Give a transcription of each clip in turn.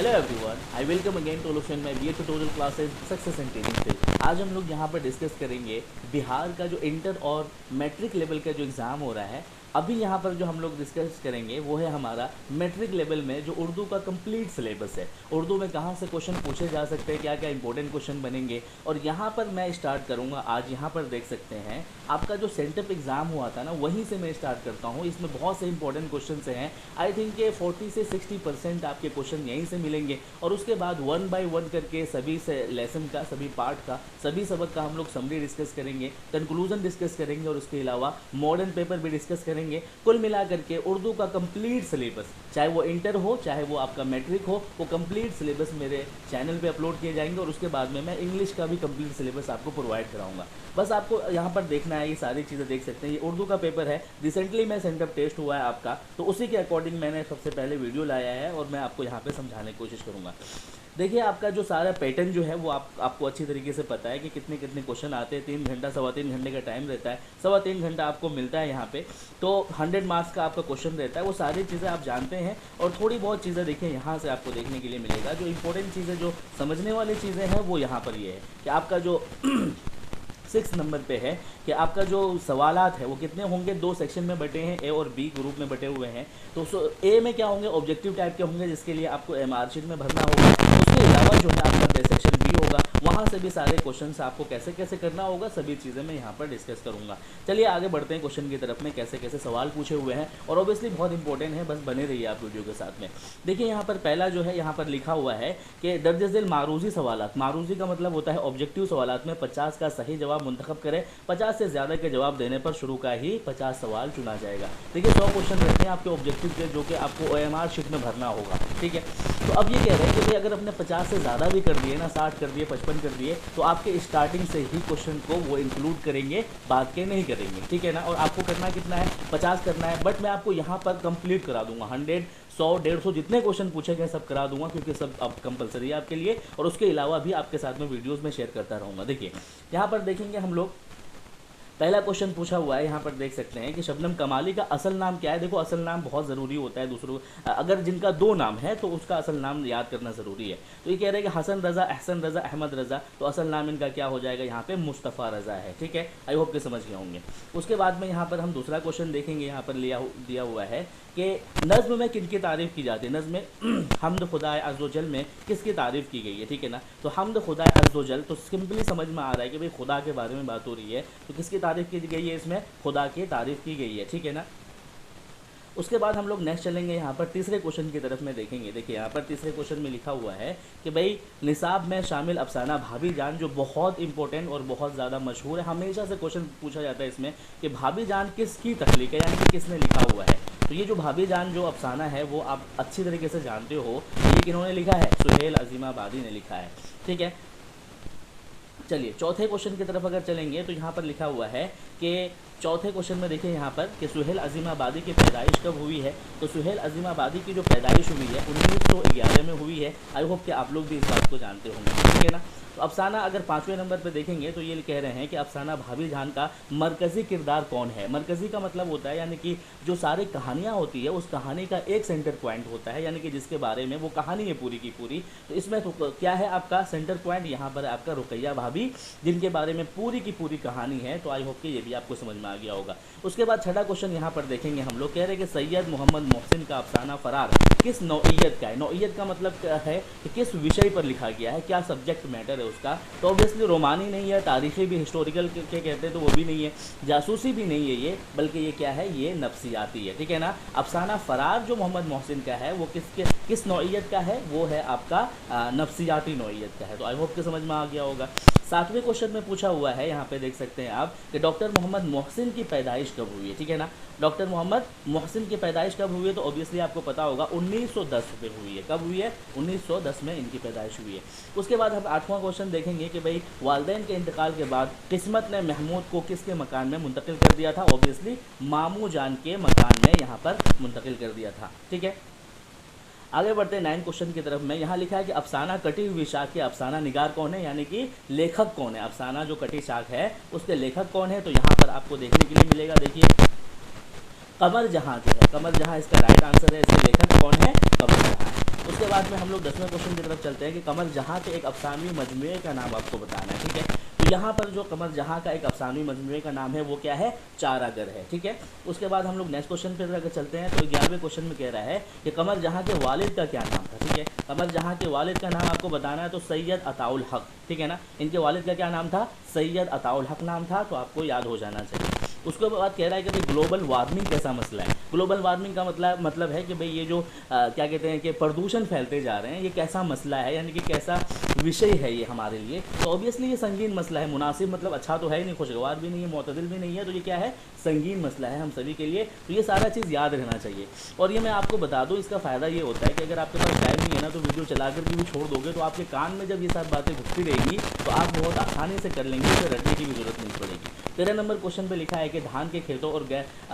Hello everyone, I welcome again to लुफिन my BA tutorial classes success and training से। आज हम लोग यहाँ पर डिस्कस करेंगे बिहार का जो इंटर और मैट्रिक लेवल का जो एग्ज़ाम हो रहा है। अभी यहाँ पर जो हम लोग डिस्कस करेंगे वो है हमारा मैट्रिक लेवल में जो उर्दू का कंप्लीट सिलेबस है। उर्दू में कहाँ से क्वेश्चन पूछे जा सकते हैं, क्या क्या इंपॉर्टेंट क्वेश्चन बनेंगे, और यहाँ पर मैं स्टार्ट करूँगा। आज यहाँ पर देख सकते हैं आपका जो सेंटअप एग्ज़ाम हुआ था ना, वहीं से मैं स्टार्ट करता हूँ। इसमें बहुत से इंपॉर्टेंट क्वेश्चन हैं। आई थिंक ये 40 से 60% आपके क्वेश्चन यहीं से मिलेंगे, और उसके बाद 1 बाय 1 करके सभी से लेसन का, सभी पार्ट का, सभी सबक का हम लोग समरी डिस्कस करेंगे, कंक्लूजन डिस्कस करेंगे, और उसके अलावा मॉडर्न पेपर भी डिस्कस करेंगे। कुल मिला करके उर्दू का कंप्लीट सिलेबस, चाहे वो इंटर हो चाहे वो आपका मैट्रिक हो, वो कंप्लीट सिलेबस मेरे चैनल पे अपलोड किए जाएंगे। और उसके बाद में मैं इंग्लिश का भी कंप्लीट सिलेबस आपको प्रोवाइड कराऊंगा। बस आपको यहाँ पर देखना है, ये सारी चीज़ें देख सकते हैं। ये उर्दू का पेपर है, रिसेंटली मैं सेंटअप टेस्ट हुआ है आपका, तो उसी के अकॉर्डिंग मैंने सबसे पहले वीडियो लाया है और मैं आपको यहाँ पे समझाने की कोशिश करूँगा। देखिए, आपका जो सारा पैटर्न जो है वो आपको अच्छी तरीके से पता है कि कितने कितने क्वेश्चन आते हैं। 3 घंटा, 3.25 घंटे का टाइम रहता है, 3.25 घंटा आपको मिलता है यहाँ पे। तो 100 मार्क्स का आपका क्वेश्चन रहता है, वो सारी चीज़ें आप जानते हैं। और थोड़ी बहुत चीज़ें देखिए यहाँ से आपको देखने के लिए मिलेगा। जो इंपॉर्टेंट चीज़ें, जो समझने वाली चीज़ें हैं, वो यहाँ पर ये है कि आपका जो 6 नंबर पे है कि आपका जो सवालात है वो कितने होंगे, 2 सेक्शन में बटे हैं, ए और बी ग्रुप में बटे हुए हैं। तो ए में क्या होंगे, ऑब्जेक्टिव टाइप के होंगे, जिसके लिए आपको एमआर शीट में भरना होगा। उसके अलावा जो है आपका सेक्शन बी होगा, वहाँ से भी सारे क्वेश्चन आपको कैसे कैसे करना होगा, सभी चीज़ें मैं यहाँ पर डिस्कस करूँगा। चलिए आगे बढ़ते हैं क्वेश्चन की तरफ में, कैसे कैसे सवाल पूछे हुए हैं, और ऑब्वियसली बहुत इंपॉर्टेंट है, बस बने रहिए आप वीडियो के साथ में। देखिए यहाँ पर पहला जो है, यहाँ पर लिखा हुआ है कि दर्ज झेल मारूजी सवालात। मारूजी का मतलब होता है ऑब्जेक्टिव सवालात में 50 का सही जवाब मुंतखब करें। 50 से ज़्यादा के जवाब देने पर शुरू का ही 50 सवाल चुना जाएगा। देखिए 100 क्वेश्चन रहते हैं आपके ऑब्जेक्टिव के, जो कि आपको ओएमआर शीट में भरना होगा। ठीक है, तो अब ये कह रहे हैं कि भाई अगर अपने 50 से ज़्यादा भी कर दिए ना, 60 कर दिए, 55 कर दिए, तो आपके स्टार्टिंग से ही क्वेश्चन को वो इंक्लूड करेंगे, बाद के नहीं करेंगे। ठीक है ना। और आपको करना कितना है, 50 करना है, बट मैं आपको यहाँ पर कंप्लीट करा दूंगा। 100, 100, 150 जितने क्वेश्चन पूछे गए सब करा दूंगा, क्योंकि सब अब कंपलसरी है आपके लिए। और उसके अलावा भी आपके साथ में वीडियोस में शेयर करता रहूँगा। देखिए यहाँ पर देखेंगे हम लोग, पहला क्वेश्चन पूछा हुआ है, यहाँ पर देख सकते हैं कि शबनम कमाली का असल नाम क्या है। देखो असल नाम बहुत ज़रूरी होता है, दूसरों अगर जिनका 2 नाम है तो उसका असल नाम याद करना ज़रूरी है। तो ये कह रहे हैं कि हसन रज़ा, अहसन रज़ा, अहमद रज़ा, तो असल नाम इनका क्या हो जाएगा, यहाँ पे मुस्तफ़ा रज़ा है। ठीक है, आई होप के समझ गए होंगे। उसके बाद में यहाँ पर हम दूसरा क्वेश्चन देखेंगे, यहाँ पर दिया हुआ है कि नज़्म में किनकी तारीफ़ की जाती है। नज़्म में हम्द खुदाए अज़्ज़ोजल में किसकी तारीफ़ की गई है। ठीक है ना। तो हम्द खुदाए अज़्ज़ोजल, तो सिंपली समझ में आ रहा है कि भाई खुदा के बारे में बात हो रही है, तो किसकी तारीफ़ की गई है, इसमें खुदा की तारीफ़ की गई है। ठीक है ना। उसके बाद हम लोग नेक्स्ट चलेंगे, यहाँ पर तीसरे क्वेश्चन की तरफ में देखेंगे। देखिए यहाँ पर तीसरे क्वेश्चन में लिखा हुआ है कि भाई निसाब में शामिल अफसाना भाभी जान, जो बहुत इंपॉर्टेंट और बहुत ज़्यादा मशहूर है। हमेशा से क्वेश्चन पूछा जाता है इसमें कि भाभी जान किसकी तख्लीक है, यानी कि किसने लिखा हुआ है। तो ये जो भाभी जान जो अफसाना है वो आप अच्छी तरीके से जानते हो, ये किन्होंने लिखा है, सुहेल अज़ीमाबादी ने लिखा है। ठीक है, चलिए चौथे क्वेश्चन की तरफ अगर चलेंगे तो यहाँ पर लिखा हुआ है कि चौथे क्वेश्चन में देखिए यहाँ पर कि सुहेल अज़ीमाबादी की पैदाइश कब हुई है। तो सुहेल अज़ीमाबादी की जो पैदाइश हुई है 1911 में हुई है। आई होप कि आप लोग भी इस बात को जानते होंगे। ठीक है ना। तो अफसाना अगर 5वें नंबर पर देखेंगे तो ये कह रहे हैं कि अफसाना भाभी जान का मरकज़ी किरदार कौन है। मरकज़ी का मतलब होता है यानी कि जो सारी कहानियाँ होती है उस कहानी का एक सेंटर पॉइंट होता है, यानी कि जिसके बारे में वो कहानी है पूरी की पूरी। तो इसमें तो क्या है आपका सेंटर पॉइंट, यहाँ पर आपका रुकैया भाभी, जिनके बारे में पूरी की पूरी कहानी है। तो आई होप कि ये भी आपको समझ में आ गया होगा। उसके बाद छठा क्वेश्चन यहाँ पर देखेंगे हम लोग, कह रहे हैं कि सैयद मोहम्मद मोहसिन का अफसाना फरार किस नौइयत का है। नौइयत का मतलब क्या है कि किस विषय पर लिखा गया है, क्या सब्जेक्ट मैटर है उसका। तो ऑब्वियसली रोमानी नहीं है, तारीखी भी, हिस्टोरिकल के कहते हैं तो वो भी नहीं है, जासूसी भी नहीं है ये, बल्कि ये क्या है, ये नफ्सियाती है। ठीक है ना। अफसाना फरार जो मोहम्मद मोहसिन का है वो किस नौइयत का है, वो है आपका नफ्सियाती नौइयत का है। तो आई होप के समझ में आ गया होगा। 7वें क्वेश्चन में पूछा हुआ है, यहाँ पे देख सकते हैं आप कि डॉक्टर मोहम्मद मोहसिन की पैदाइश कब हुई है। ठीक है ना। डॉक्टर मोहम्मद मोहसिन की पैदाइश कब हुई है, तो ऑब्वियसली आपको पता होगा 1910 में हुई है। कब हुई है, 1910 में इनकी पैदाइश हुई है। उसके बाद हम 8वां क्वेश्चन देखेंगे कि भाई वालिदैन के इंतकाल के बाद किस्मत ने महमूद को किसके मकान में मुंतकिल कर दिया था। ऑब्वियसली मामू जान के मकान में यहाँ पर मुंतकिल कर दिया था। ठीक है, आगे बढ़ते हैं 9 क्वेश्चन की तरफ में। यहाँ लिखा है कि अफसाना कटी हुई शाख के अफसाना निगार कौन है, यानी कि लेखक कौन है। अफसाना जो कटी शाख है उसके लेखक कौन है, तो यहाँ पर आपको देखने के लिए मिलेगा। देखिए कमर जहाँ जो है, कमर जहाँ इसका राइट आंसर है। इसके लेखक कौन है, कमर जहाँ है। उसके बाद में हम लोग 10वें क्वेश्चन की तरफ चलते हैं कि कमर जहाँ के एक अफसानवी मजमूए का नाम आपको बताना है। ठीक है, तो यहाँ पर जो कमर जहाँ का एक अफसानवी मजमूए का नाम है वो क्या है, चारागर है। ठीक है, उसके बाद हम लोग नेक्स्ट क्वेश्चन पर अगर चलते हैं तो 11वें क्वेश्चन में कह रहा है कि कमर जहाँ के वालिद का क्या नाम था। ठीक है, कमर जहाँ के वालिद का नाम आपको बताना है, तो सैयद अताउल हक। ठीक है ना, इनके वालिद का क्या नाम था, सैयद अताउल हक नाम था, तो आपको याद हो जाना चाहिए। उसके बाद कह रहा है कि भाई ग्लोबल वार्मिंग कैसा मसला है। ग्लोबल वार्मिंग का मतलब है कि भाई ये जो क्या कहते हैं कि प्रदूषण फैलते जा रहे हैं, ये कैसा मसला है, यानी कि कैसा विषय है ये हमारे लिए। तो ऑब्वियसली ये संगीन मसला है, मुनासिब मतलब अच्छा तो है ही नहीं, खुशगवार भी नहीं है, मुतदिल भी नहीं है, तो ये क्या है, संगीन मसला है हम सभी के लिए। तो ये सारा चीज़ याद रहना चाहिए। और ये मैं आपको बता दूं, इसका फ़ायदा ये होता है कि अगर आपके पास टाइम नहीं है ना, तो वीडियो चला कर के भी छोड़ दोगे, तो आपके कान में जब ये सब बातें घुसती रहेंगी तो आप बहुत आसानी से कर लेंगे, इसे रटने की भी जरूरत नहीं पड़ेगी। 13 नंबर क्वेश्चन पे लिखा है कि धान के खेतों और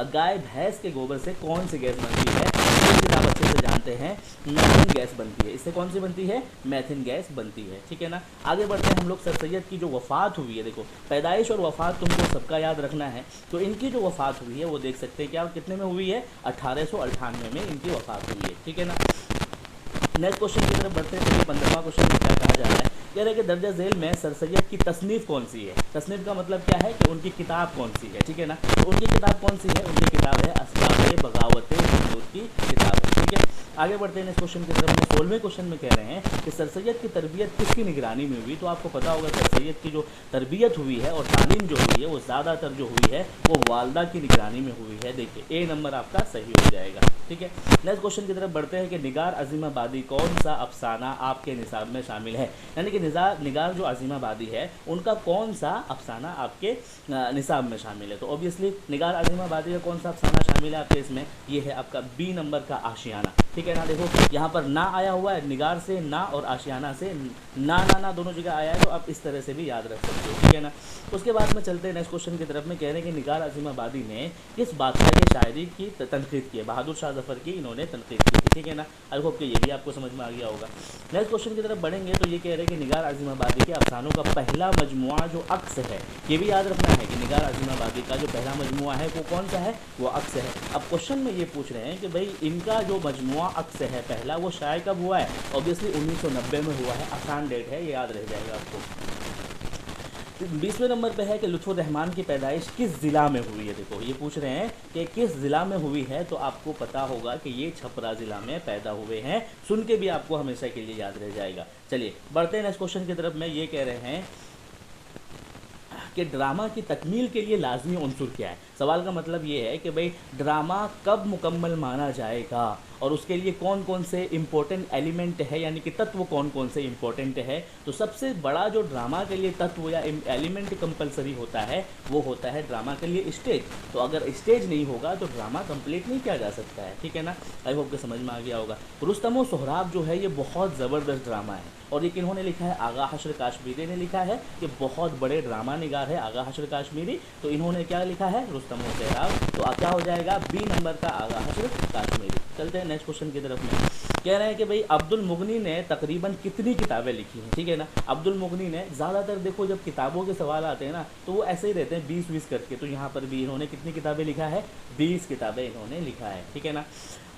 गाय भैंस के गोबर से कौन सी गैस बनती है। ये किताब अच्छे से जानते हैं, मैथिन गैस बनती है। इससे कौन सी बनती है, मैथिन गैस बनती है। ठीक है ना, आगे बढ़ते हैं हम लोग। सर सैयद की जो वफ़ात हुई है, देखो पैदाइश और वफ़ात तुमको सबका याद रखना है। तो इनकी जो वफ़ात हुई है वो देख सकते हैं क्या, कितने में हुई है, 1898 में इनकी वफ़ात हुई है। ठीक है ना, नेक्स्ट क्वेश्चन की तरफ बढ़ते हैं। 15वां क्वेश्चन में क्या कहा जा रहा है, कह रहे हैं कि दर्जा झेल में सर सैयद की तसनीफ़ कौन सी है। तसनीफ़ का मतलब क्या है कि उनकी किताब कौन सी है। ठीक है ना, तो उनकी किताब कौन सी है, उनकी किताब है असबाब बगावत हिंदूत की किताब है। ठीक है, आगे बढ़ते हैं इस क्वेश्चन की तरफ। 16वें क्वेश्चन में कह रहे हैं कि सर सैयद की तरबियत किसकी निगरानी में हुई। तो आपको पता होगा सर सैयद की जो तरबियत हुई है और तालीम जो हुई है वो ज़्यादातर जो हुई है वो वालदा की निगरानी में हुई है। देखिए ए नंबर आपका सही हो जाएगा। ठीक है, नेक्स्ट क्वेश्चन की तरफ बढ़ते हैं कि निगार अजीमाबादी कौन सा अफसाना आपके निसाब में शामिल है। यानी कि निगार जो अजीमाबादी है उनका कौन सा अफसाना आपके निसाब में शामिल है। तो ऑब्वियसली निगार अजीमाबादी का कौन सा अफसाना शामिल है आपके इसमें, ये है आपका बी नंबर का आशियाना। ठीक है ना, देखो यहाँ पर ना आया हुआ है, निगार से ना और आशियाना से ना दोनों जगह आया है, तो आप इस तरह से भी याद रख सकते हो। ठीक है ना, उसके बाद में चलते हैं नेक्स्ट क्वेश्चन की तरफ में। कह रहे हैं कि निगार अजीमाबादी ने किस बादशाह की शायरी की तनकीद की है। बहादुर शाह जफर की इन्होंने तनकीद की थी। ठीक है ना, आई होप कि ये भी आपको समझ में आ गया होगा। नेक्स्ट क्वेश्चन की तरफ बढ़ेंगे तो ये कह रहे हैं कि निगार अजीमाबादी के अफसानों का पहला मजमुआ जो अक्स है, ये भी याद रखना है कि निगार अजीमाबादी का जो पहला मजमुआ है वो कौन सा है, वो अक्स है। अब क्वेश्चन में ये पूछ रहे हैं कि भाई इनका जो मजमुआ अक्स है पहला, वो शाये कब हुआ है। ऑब्वियसली 1990 में हुआ है, आसान डेट है, ये याद रह जाएगा आपको। 20वें नंबर पे है कि लुत्फ़ुर रहमान की पैदाइश किस ज़िला में हुई है। देखो ये पूछ रहे हैं कि किस ज़िला में हुई है, तो आपको पता होगा कि ये छपरा ज़िला में पैदा हुए हैं। सुन के भी आपको हमेशा के लिए याद रह जाएगा। चलिए बढ़ते हैं नेक्स्ट क्वेश्चन की तरफ में। ये कह रहे हैं कि ड्रामा की तकमील के लिए लाजमी उनसुर क्या है। सवाल का मतलब ये है कि भाई ड्रामा कब मुकम्मल माना जाएगा और उसके लिए कौन कौन से इम्पोर्टेंट एलिमेंट है, यानी कि तत्व कौन कौन से इम्पोर्टेंट है। तो सबसे बड़ा जो ड्रामा के लिए तत्व या एलिमेंट कंपलसरी होता है वो होता है ड्रामा के लिए स्टेज। तो अगर स्टेज नहीं होगा तो ड्रामा कंप्लीट नहीं किया जा सकता है। ठीक है ना, आई होप कि समझ में आ गया होगा। रुस्तम और सोहराब जो है ये बहुत ज़बरदस्त ड्रामा है, और ये किन्होंने लिखा है, आगा हशर काश्मीरी ने लिखा है। ये बहुत बड़े ड्रामा निगार है आगा हशर काश्मीरी, तो इन्होंने क्या लिखा है, रुस्तम और सोहराब। तो क्या हो जाएगा, बी नंबर का आगा हशर काश्मीरी। चलते हैं नेक्स्ट क्वेश्चन की तरफ में। कह रहे हैं कि भाई अब्दुल मुगनी ने तकरीबन कितनी किताबें लिखी हैं। ठीक है ना, अब्दुल मुगनी ने ज़्यादातर, देखो जब किताबों के सवाल आते हैं ना तो वो ऐसे ही रहते हैं 20-20 करके। तो यहाँ पर भी इन्होंने कितनी किताबें लिखा है, 20 किताबें इन्होंने लिखा है। ठीक है ना,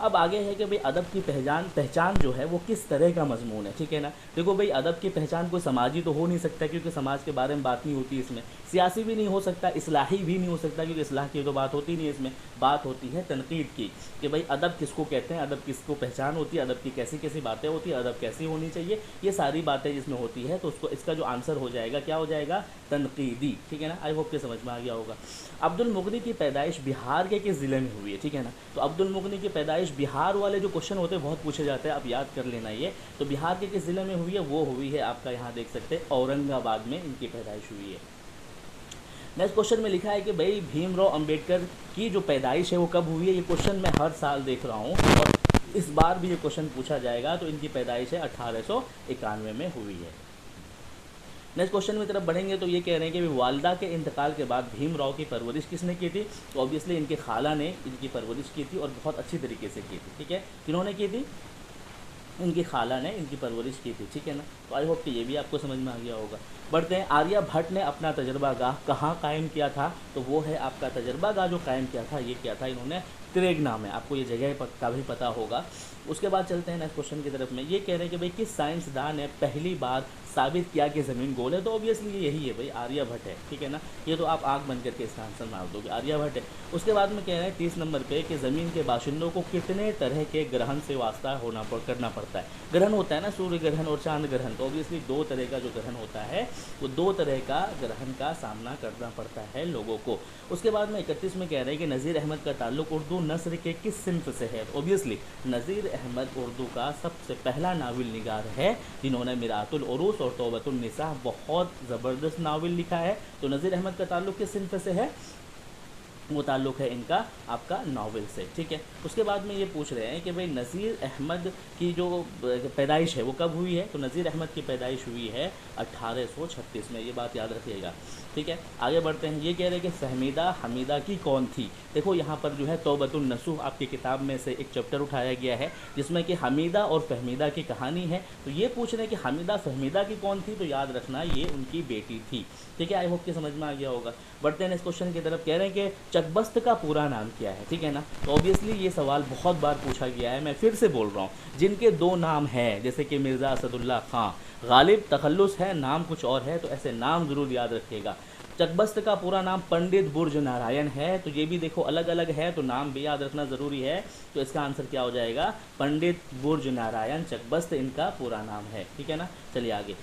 अब आगे है कि भाई अदब की पहचान जो है वो किस तरह का मजमून है। ठीक है ना, देखो भाई अदब की पहचान कोई समाजी तो हो नहीं सकता, क्योंकि समाज के बारे में बात नहीं होती इसमें। सियासी भी नहीं हो सकता, इस्लाही भी नहीं हो सकता, क्योंकि इस्लाह की तो बात होती नहीं है इसमें। बात होती है तनकीद की, कि भाई अदब किसको कहते हैं, अदब किसको पहचान होती है, अदब की कैसी कैसी बातें होती है, अदब कैसी होनी चाहिए, ये सारी बातें जिसमें होती है। तो उसको इसका जो आंसर हो जाएगा क्या हो जाएगा, तनकीदी। ठीक है ना, आई होप के समझ में आ गया होगा। अब्दुल मुगनी की पैदाइश बिहार के किस ज़िले में हुई है। ठीक है ना, तो अब्दुल मुगनी की पैदाइश, बिहार वाले जो क्वेश्चन होते हैं बहुत पूछे जाते हैं, आप याद कर लेना ये। तो बिहार के किस ज़िले में हुई है, वो हुई है आपका, यहाँ देख सकते हैं औरंगाबाद में इनकी पैदाइश हुई है। नेक्स्ट क्वेश्चन में लिखा है कि भाई भीमराव अंबेडकर की जो पैदाइश है वो कब हुई है। ये क्वेश्चन मैं हर साल देख रहा हूँ और इस बार भी ये क्वेश्चन पूछा जाएगा। तो इनकी पैदाइश है 1891 में हुई है। नेक्स्ट क्वेश्चन में तरफ बढ़ेंगे तो ये कह रहे हैं कि वालदा के इंतकाल के बाद भीमराव की परवरिश किसने की थी। तो ऑब्वियसली इनके खाला ने इनकी परवरिश की थी और बहुत अच्छी तरीके से की थी। ठीक है, किन्होंने की थी, इनकी खाला ने इनकी परवरिश की थी। ठीक है ना, तो आई होप कि ये भी आपको समझ में आ गया होगा। बढ़ते हैं, आर्यभट्ट ने अपना तजर्बा गाह कहाँ कायम किया था। तो वो है आपका तजर्बा गाह जो कायम किया था, ये किया था इन्होंने त्रेग नाम है, आपको ये जगह का भी पता होगा। उसके बाद चलते हैं नेक्स्ट क्वेश्चन की तरफ में। ये कह रहे हैं कि भाई किस साइंसदान ने पहली बार साबित किया कि ज़मीन गोल है, तो ऑब्वियसली ये यही है भाई, आर्यभट्ट है, ठीक है ना। ये तो आप आँख बंद करके इसका आंसर मार दोगे, आर्यभट्ट है। उसके बाद में कह रहे हैं 30 नंबर पे कि ज़मीन के बाशिंदों को कितने तरह के ग्रहण से वास्ता करना पड़ता है। ग्रहण होता है ना, सूर्य ग्रहण और चांद ग्रहण, तो ऑब्वियसली 2 तरह का जो ग्रहण होता है वो 2 तरह का ग्रहण का सामना करना पड़ता है लोगों को। उसके बाद में 31 में कह रहे हैं कि नज़ीर अहमद का ताल्लुक उर्दू नस्र के किस सिन्फ से है। ऑब्वियसली नज़ीर अहमद उर्दू का सबसे पहला नावल निगार है जिन्होंने मिरातुल उरूस और तौबतुन निसा बहुत ज़बरदस्त नावल लिखा है। तो नज़ीर अहमद का ताल्लुक किस सिन्फ से है, वो ताल्लुक़ है इनका आपका नावल से, ठीक है। उसके बाद में ये पूछ रहे हैं कि भाई नज़ीर अहमद की जो पैदाइश है वो कब हुई है, तो नज़ीर अहमद की पैदाइश हुई है 1836 में, ये बात याद रखिएगा, ठीक है। आगे बढ़ते हैं। ये कह रहे हैं कि फहमीदा हमीदा की कौन थी। देखो यहाँ पर जो है तौबतुन नसूह आपकी किताब में से एक चैप्टर उठाया गया है जिसमें कि हमीदा और फहमीदा की कहानी है। तो ये पूछ रहे हैं कि हमीदा फहमीदा की कौन थी, तो याद रखना ये उनकी बेटी थी, ठीक है। आई होप कि समझ में आ गया होगा। बढ़ते हैं इस क्वेश्चन की तरफ। कह रहे हैं कि चकबस्त का पूरा नाम क्या है, ठीक है ना। तो ऑब्वियसली ये सवाल बहुत बार पूछा गया है, मैं फिर से बोल रहा हूँ, जिनके 2 नाम हैं जैसे कि मिर्ज़ा असदुल्ला खां, गालिब तखल्लुस है, नाम कुछ और है, तो ऐसे नाम ज़रूर याद रखिएगा। चकबस्त का पूरा नाम पंडित बुर्ज नारायण है, तो ये भी देखो अलग अलग है, तो नाम भी याद रखना ज़रूरी है। तो इसका आंसर क्या हो जाएगा, पंडित बुर्ज नारायण चकबस्त इनका पूरा नाम है, ठीक है ना। चलिए आगे।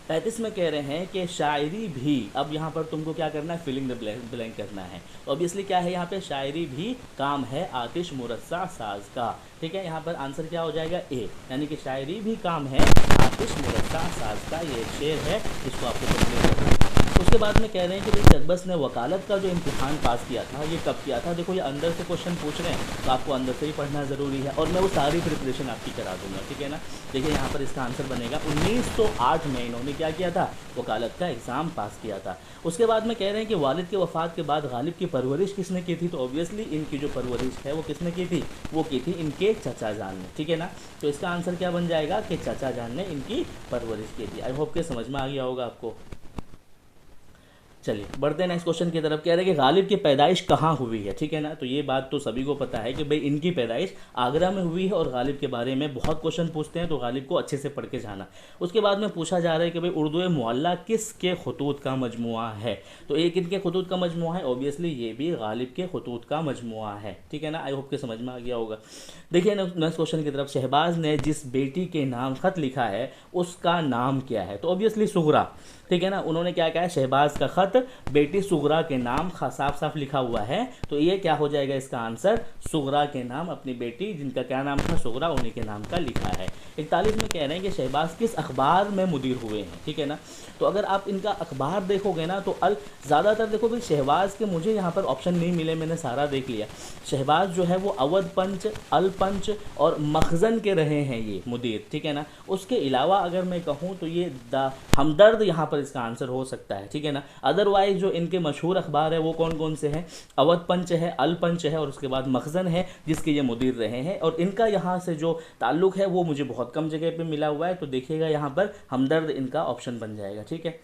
35 में कह रहे हैं कि शायरी भी, अब यहाँ पर तुमको क्या करना है, फिलिंग द ब्लैंक करना है। ऑब्वियसली क्या है यहाँ पे, शायरी भी काम है आतिश मुरस्सा साज का, ठीक है। यहाँ पर आंसर क्या हो जाएगा, ए, यानी कि शायरी भी काम है आतिश मुरस्सा साज का, ये शेर है, इसको आपको कंप्लीट करना है। उसके बाद में कह रहे हैं कि भाई चकबस्त ने वकालत का जो इम्तिहान पास किया था ये कब किया था। देखो ये अंदर से क्वेश्चन पूछ रहे हैं तो आपको अंदर से ही पढ़ना ज़रूरी है, और मैं वो सारी प्रिपरेशन आपकी करा दूंगा, ठीक है ना। देखिए यहाँ पर इसका आंसर बनेगा 1908 में इन्होंने क्या किया था, वकालत का एग्ज़ाम पास किया था। उसके बाद में कह रहे हैं कि वालिद के वफ़ात के बाद गालिब की परवरिश किसने की थी, तो ऑब्वियसली इनकी जो परवरिश है वो किसने की थी, वो की थी इनके चचा जान ने, ठीक है ना। तो इसका आंसर क्या बन जाएगा कि चचा जान ने इनकी परवरिश की थी। आई होप के समझ में आ गया होगा आपको। चलिए बढ़ते हैं नेक्स्ट क्वेश्चन की तरफ। कह रहे हैं कि गालिब की पैदाइश कहाँ हुई है, ठीक है ना। तो ये बात तो सभी को पता है कि भाई इनकी पैदाइश आगरा में हुई है, और गालिब के बारे में बहुत क्वेश्चन पूछते हैं, तो गालिब को अच्छे से पढ़ के जाना। उसके बाद में पूछा जा रहा है कि भाई उर्दू मुअल्ला किसके खतूत का मजमुआ है, तो एक इनके खतूत का मजमुआ है, ऑब्वियसली ये भी गालिब के खतूत का मजमुआ है, ठीक है ना। आई होप के समझ में आ गया होगा। देखिए नेक्स्ट क्वेश्चन की तरफ। शहबाज ने जिस बेटी के नाम खत लिखा है उसका नाम क्या है, तो ऑब्वियसली सुगरा, ठीक है ना। उन्होंने क्या कहा है, शहबाज का खत बेटी सुगरा के नाम साफ साफ लिखा हुआ है, तो ये क्या हो जाएगा इसका आंसर, सुगरा के नाम, अपनी बेटी जिनका क्या नाम था सुगरा, उन्हीं के नाम का लिखा है। 41 में कह रहे हैं कि शहबाज किस अखबार में मुदीर हुए हैं, ठीक है ना। तो अगर आप इनका अखबार देखोगे ना तो ज़्यादातर देखो भाई शहबाज के मुझे यहाँ पर ऑप्शन नहीं मिले, मैंने सारा देख लिया। शहबाज जो है वो अवध पंच, अल पंच और मखजन के रहे हैं ये मुदीर, ठीक है ना। उसके अलावा अगर मैं कहूँ तो ये हमदर्द यहाँ पर इसका आंसर हो सकता है, ठीक है ना। अदरवाइज जो इनके मशहूर अखबार है वो कौन कौन से हैं, अवध पंच है, अल पंच है, और उसके बाद मखजन है जिसके ये मुदीर रहे हैं, और इनका यहाँ से जो ताल्लुक़ है वो मुझे बहुत कम जगह पे मिला हुआ है, तो देखिएगा यहाँ पर हमदर्द इनका ऑप्शन बन जाएगा, ठीक है।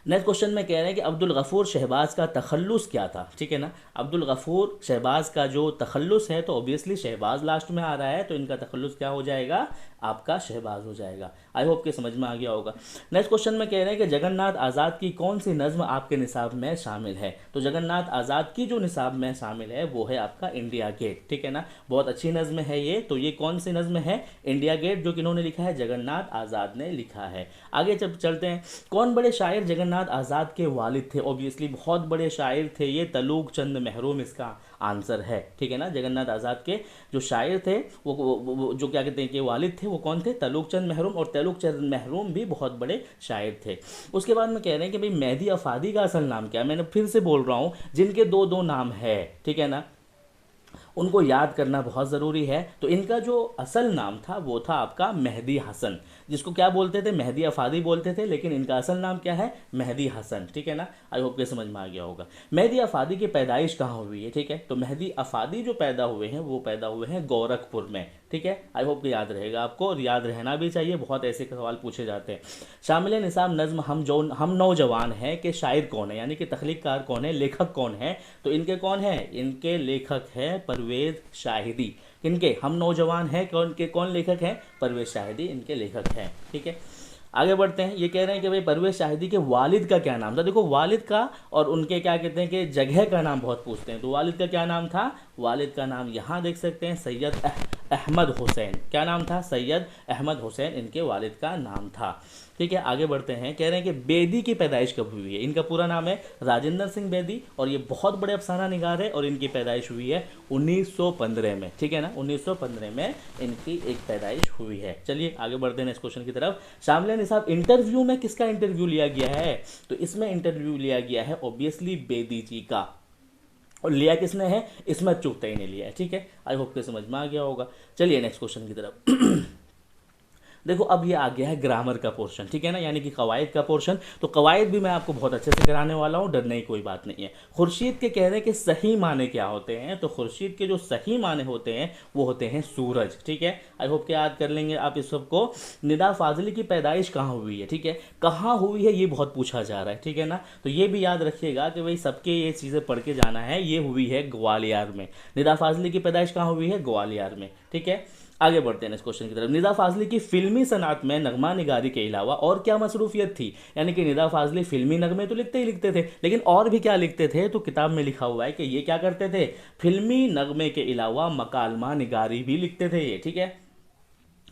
नेक्स्ट क्वेश्चन में कह रहे हैं कि अब्दुल गफूर शहबाज का तखल्लुस क्या था, ठीक है ना। अब्दुल गफूर शहबाज का जो तखल्लुस है, तो ऑब्वियसली शहबाज लास्ट में आ रहा है, तो इनका तखल्लुस क्या हो जाएगा, आपका शहबाज हो जाएगा। आई होप कि समझ में आ गया होगा। नेक्स्ट क्वेश्चन में कह रहे हैं कि जगन्नाथ आज़ाद की कौन सी नज़्म आपके निसाब में शामिल है, तो जगन्नाथ आज़ाद की जो निसाब में शामिल है वो है आपका इंडिया गेट, ठीक है ना। बहुत अच्छी नज़्म है ये, तो ये कौन सी नज़्म है, इंडिया गेट, जो कि इन्होंने लिखा है, जगन्नाथ आज़ाद ने लिखा है। आगे जब चलते हैं, कौन बड़े शायर जगन्नाथ आज़ाद के वालिद थे, ऑब्वियसली बहुत बड़े शायर थे ये, तलूक चंद महरूम इसका आंसर है, ठीक है ना। जगन्नाथ आज़ाद के जो शायर थे वो जो क्या कहते हैं कि वालिद थे, वो कौन थे, तलूक चंद महरूम, और तलूक चंद महरूम भी बहुत बड़े शायर थे। उसके बाद में कह रहे हैं कि भाई मेहदी अफादी का असल नाम क्या है। मैंने फिर से बोल रहा हूँ, जिनके दो दो नाम है, ठीक है ना, उनको याद करना बहुत ज़रूरी है। तो इनका जो असल नाम था वो था आपका मेहदी हसन, जिसको क्या बोलते थे, मेहदी अफादी बोलते थे, लेकिन इनका असल नाम क्या है, मेहदी हसन, ठीक है ना। आई होप के समझ में आ गया होगा। मेहदी अफादी की पैदाइश कहाँ हुई है, ठीक है। तो मेहदी अफादी जो पैदा हुए हैं वो पैदा हुए हैं गोरखपुर में, ठीक है, आई होप कि याद रहेगा आपको, और याद रहना भी चाहिए, बहुत ऐसे सवाल पूछे जाते हैं। शामिल निसाब नज़्म हम नौजवान हैं के शायर कौन है, यानी कि तख्लीक़कार कौन है, लेखक कौन है, तो इनके कौन है, इनके लेखक हैं परवेज़ शाहिदी। इनके हम नौजवान हैं कौन लेखक हैं, परवेज़ शाहिदी इनके लेखक हैं। ठीक है, आगे बढ़ते हैं। ये कह रहे हैं कि भाई परवेज़ शाहिदी के वालिद का क्या नाम था। देखो वालिद का और उनके क्या कहते हैं कि जगह का नाम बहुत पूछते हैं, तो वालिद का क्या नाम था, वालिद का नाम यहाँ देख सकते हैं सैयद अहमद हुसैन। क्या नाम था, सैयद अहमद हुसैन इनके वालिद का नाम था। ठीक है, आगे बढ़ते हैं। कह रहे हैं कि बेदी की पैदाइश कब हुई है। इनका पूरा नाम है राजेंद्र सिंह बेदी और ये बहुत बड़े अफसाना निगार है और इनकी पैदाइश हुई है 1915 में। ठीक है ना, 1915 में इनकी एक पैदाइश हुई है। चलिए आगे बढ़ते हैं इस क्वेश्चन की तरफ। शामिल निसाब इंटरव्यू में किसका इंटरव्यू लिया गया है, तो इसमें इंटरव्यू लिया गया है ऑब्वियसली बेदी जी का, और लिया किसने है, इस्मत चुगताई ने लिया है। ठीक है, आई होप कि समझ में आ गया होगा। चलिए नेक्स्ट क्वेश्चन की तरफ। देखो अब ये आ गया है ग्रामर का पोर्शन, ठीक है ना, यानी कि कवायद का पोर्शन। तो कवायद भी मैं आपको बहुत अच्छे से कराने वाला हूँ, डरने की कोई बात नहीं है। खुर्शीद के कह रहे हैं कि सही माने क्या होते हैं, तो खुर्शीद के जो सही माने होते हैं वो होते हैं सूरज। ठीक है, आई होप कि याद कर लेंगे आप इस सबको। निदा फाजली की पैदाइश कहाँ हुई है, ठीक है, कहाँ हुई है ये बहुत पूछा जा रहा है। ठीक है ना, तो ये भी याद रखिएगा कि भाई सबके ये चीज़ें पढ़ के जाना है। ये हुई है ग्वालियर में। निदा फाजली की पैदाइश कहाँ हुई है, ग्वालियर में। ठीक है, आगे बढ़ते हैं इस क्वेश्चन की तरफ। निदा फाजली की फिल्मी सनात में नगमा निगारी के अलावा और क्या मसरूफियत थी, यानी कि निदा फाजली फिल्मी नगमे तो लिखते ही लिखते थे, लेकिन और भी क्या लिखते थे, तो किताब में लिखा हुआ है कि ये क्या करते थे, फिल्मी नगमे के अलावा मकालमा निगारी भी लिखते थे ये। ठीक है,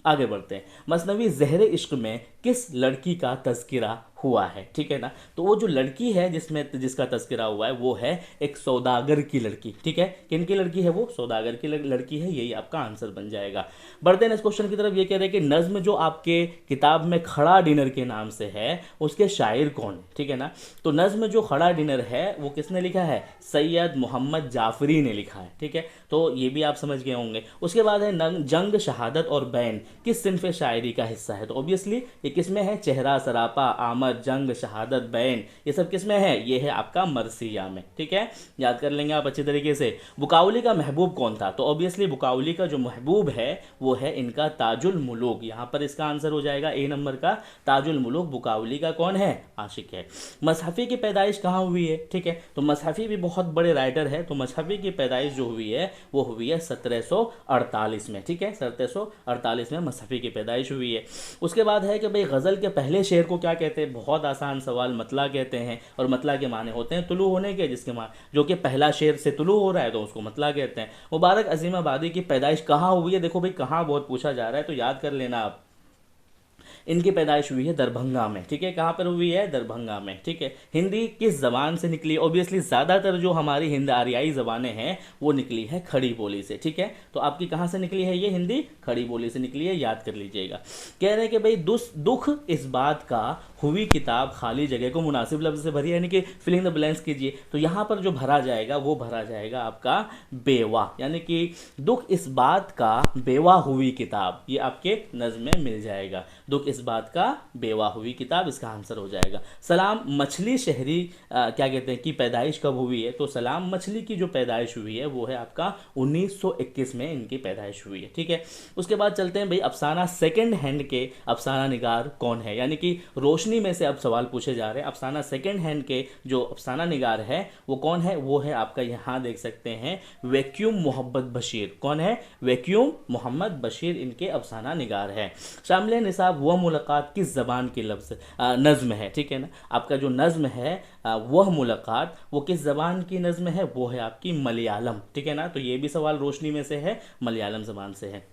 आगे बढ़ते हैं। मसनवी ज़हर इश्क में किस लड़की का तज़किरा हुआ है, ठीक है ना, तो वो जो लड़की है जिसका तज़किरा हुआ है वो है एक सौदागर की लड़की। ठीक है, किन की लड़की है, वो सौदागर की लड़की है, यही आपका आंसर बन जाएगा। बढ़ते हैं इस क्वेश्चन की तरफ। ये कह रहे हैं कि नज़्म जो आपके किताब में खड़ा डिनर के नाम से है उसके शायर कौन है। ठीक है ना, तो नज़्म जो खड़ा डिनर है वो किसने लिखा है, सैयद मोहम्मद जाफरी ने लिखा है। ठीक है, तो ये भी आप समझ गए होंगे। उसके बाद है जंग शहादत और बैन किस सिन्फ शायरी का हिस्सा है, तो ऑब्वियसली ये किसमें है, चेहरा सरापा, आमद, जंग, शहादत, बैन, ये सब किसमें है, ये है आपका मरसिया में। ठीक है, याद कर लेंगे आप अच्छी तरीके से। बुकाउली का महबूब कौन था, तो ऑब्वियसली बुकाउली का जो महबूब है वो है इनका ताजुल मुलूक। यहाँ पर इसका आंसर हो जाएगा ए नंबर का ताजुल मुलूक। बुकाउली का कौन है, आशिक है। मसहफ़ी की पैदाइश कहाँ हुई है, ठीक है, तो मसहफ़ी भी बहुत बड़े राइटर है, तो मसहफ़ी की पैदाइश जो हुई है वो हुई है 1748 में। ठीक है, 1748 में मसहफ़ी की पैदाइश हुई है। उसके बाद है कि भाई गज़ल के पहले शेर को क्या कहते हैं, बहुत आसान सवाल, मतला कहते हैं, और मतला के माने होते हैं तुलू होने के, जिसके जो कि पहला शेर से तुलू हो रहा है तो उसको मतला कहते हैं। मुबारक अजीमाबादी की पैदाइश कहाँ हुई है, देखो भाई कहाँ बहुत पूछा जा रहा है, तो याद कर लेना आप। इनकी पैदाइश हुई है दरभंगा में। ठीक है, कहाँ पर हुई है, दरभंगा में। ठीक है, हिंदी किस जबान से निकली, ऑब्वियसली ज़्यादातर जो हमारी हिंद आरियाई ज़बानें हैं वो निकली है खड़ी बोली से। ठीक है, तो आपकी कहाँ से निकली है, ये हिंदी खड़ी बोली से निकली है, याद कर लीजिएगा। कह रहे हैं कि भाई दुख इस बात का हुई किताब खाली जगह को मुनासिब लफ्ज़ से भरी, यानी कि फिलिंग द ब्लैंक्स कीजिए, तो यहाँ पर जो भरा जाएगा वो भरा जाएगा आपका बेवा, यानी कि दुख इस बात का बेवा हुई किताब, ये आपके नज़्म में मिल जाएगा। दुख इस बात का बेवा हुई किताब, इसका आंसर हो जाएगा। सलाम मछली शहरी क्या कहते हैं कि पैदाइश कब हुई है, तो सलाम मछली की जो पैदाइश हुई है वो है आपका 1921 में इनकी पैदाइश हुई है। ठीक है, उसके बाद चलते हैं भाई अफसाना सेकंड हैंड के अफसाना निगार कौन है, यानी कि रोशनी में से अब सवाल पूछे जा रहे हैं। अफसाना सेकंड हैंड के जो अफसाना निगार है वो कौन है, वो है आपका यहाँ देख सकते हैं वैक्यूम मोहम्मद बशीर। कौन है, वैक्यूम मोहम्मद बशीर इनके अफसाना निगार है। शामिल निसाब वह मुलाकात किस ज़बान की लफ्ज़ नज़्म है, ठीक है ना, आपका जो नज़्म है वह मुलाकात वो किस ज़बान की नज़्म है, वो है आपकी मलयालम। ठीक है ना, तो ये भी सवाल रोशनी में से है, मलयालम ज़बान से है।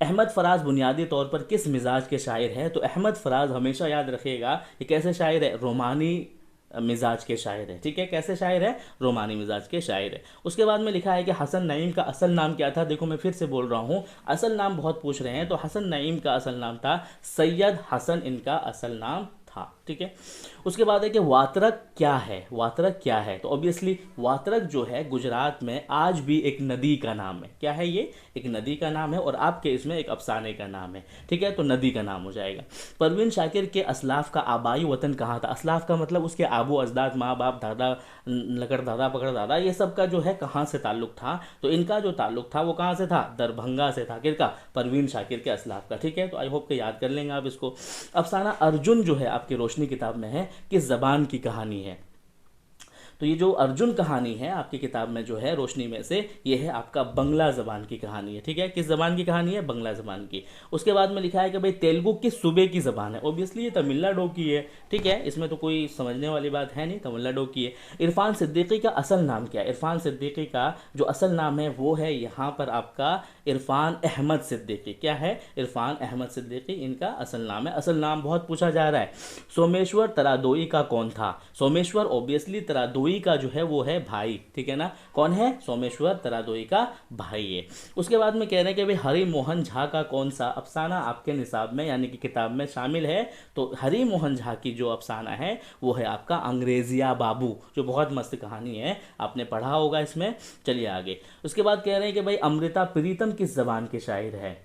अहमद फराज बुनियादी तौर पर किस मिजाज के शायर हैं, तो अहमद फराज हमेशा याद रखिएगा ये कैसे शायर है, रोमानी मिजाज के शायर है। ठीक है, कैसे शायर है, रोमानी मिजाज के शायर है। उसके बाद में लिखा है कि हसन नईम का असल नाम क्या था, देखो मैं फिर से बोल रहा हूँ, असल नाम बहुत पूछ रहे हैं, तो हसन नईम का असल नाम था सैयद हसन, इनका असल नाम था। ठीक है। उसके बाद है कि वात्रक क्या है, वात्रक क्या है, तो ऑब्वियसली वात्रक जो है गुजरात में आज भी एक नदी का नाम है। क्या है ये, एक नदी का नाम है और आपके इसमें एक अफसाने का नाम है, ठीक है, तो नदी का नाम हो जाएगा। परवीन शाकिर के असलाफ का आबाई वतन कहाँ था, असलाफ का मतलब उसके आबू अजदाद, माँ बाप, दादा, लकड़ दादा, पकड़ दादा, ये सब का जो है कहाँ से ताल्लुक था, तो इनका जो ताल्लुक था वो कहाँ से था, दरभंगा से था। किसका, परवीन शाकिर के असलाफ का, ठीक है। तो आई होप के याद कर लेंगे आप इसको। अफसाना अर्जुन जो है आपकी रोशनी किताब में है, किस जबान की कहानी है, तो ये जो अर्जुन कहानी है आपकी किताब में जो है रोशनी में से, ये है आपका बंगला ज़बान की कहानी है, ठीक है। किस ज़बान की कहानी है, बंगला ज़बान की। उसके बाद में लिखा है कि भाई तेलुगु किस सूबे की ज़बान है, ऑब्वियसली ये तमिलनाडु की है, ठीक है, इसमें तो कोई समझने वाली बात है नहीं, तमिलनाडु की है। इरफान सिद्दीकी का असल नाम क्या है, इरफान सिद्दीकी का जो असल नाम है वो है यहाँ पर आपका इरफान अहमद सिद्दीकी। क्या है, इरफान अहमद सिद्दीकी इनका असल नाम है। असल नाम बहुत पूछा जा रहा है। सोमेश्वर तरादोई का कौन था, सोमेश्वर ऑब्वियसली तरादोई का जो है वो है भाई, ठीक है ना, कौन है, सोमेश्वर तरादोई का भाई है। उसके बाद में कह रहे हैं कि भाई हरि मोहन झा का कौन सा अफसाना आपके निसाब में यानी कि किताब में शामिल है, तो हरि मोहन झा की जो अफसाना है वो है आपका अंग्रेजिया बाबू, जो बहुत मस्त कहानी है, आपने पढ़ा होगा इसमें। चलिए आगे। उसके बाद कह रहे हैं कि भाई अमृता प्रीतम किस जबान के शायर है,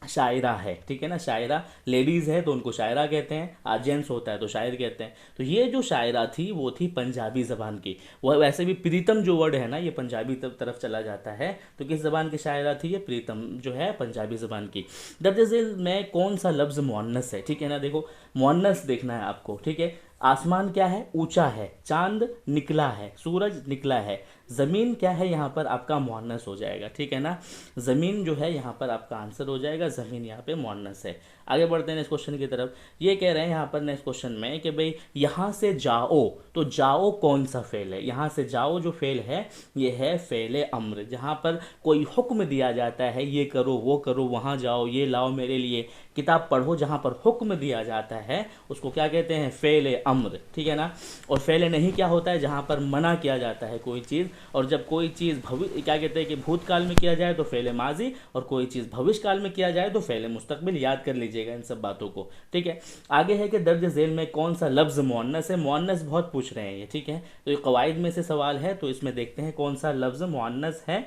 शायरा है, ठीक है ना, शायरा लेडीज़ है तो उनको शायरा कहते हैं, आज जेंट्स होता है तो शायर कहते हैं। तो ये जो शायरा थी वो थी पंजाबी ज़बान की। वह वैसे भी प्रीतम जो वर्ड है ना ये पंजाबी तरफ चला जाता है, तो किस ज़बान की शायरा थी ये, प्रीतम जो है पंजाबी ज़बान की। दर्ज झेल में कौन सा लफ्ज़ मुअन्नस है, ठीक है ना, देखो मुअन्नस देखना है आपको, ठीक है। आसमान क्या है, ऊंचा है, चांद निकला है, सूरज निकला है, ज़मीन क्या है यहाँ पर आपका मुअन्नस हो जाएगा, ठीक है ना, ज़मीन जो है यहाँ पर आपका आंसर हो जाएगा, ज़मीन यहाँ पे मुअन्नस है। आगे बढ़ते हैं इस क्वेश्चन की तरफ। ये कह रहे हैं यहाँ पर नेक्स्ट क्वेश्चन में कि भाई यहाँ से जाओ, तो जाओ कौन सा फेल है, यहाँ से जाओ जो फेल है ये है फेल अम्र। जहाँ पर कोई हुक्म दिया जाता है ये करो वो करो, वहाँ जाओ, ये लाओ मेरे लिए, किताब पढ़ो, जहाँ पर हुक्म दिया जाता है उसको क्या कहते हैं, फेल अम्र, ठीक है ना। और फेल नहीं क्या होता है, जहाँ पर मना किया जाता है कोई चीज़, और जब कोई चीज़ भविष्य क्या कहते हैं कि भूतकाल में किया जाए तो फेल माजी, और कोई चीज़ भविष्य काल में किया जाए तो फेल मुस्तकबिल। याद कर लीजिएगा इन सब बातों को, ठीक है। आगे है कि दर्ज झेल में कौन सा लफ्ज़ मुअन्नस है, मुअन्नस बहुत पूछ रहे हैं ये, ठीक है, तो ये कवायद में से सवाल है, तो इसमें देखते हैं कौन सा लफ्ज़ मुअन्नस है।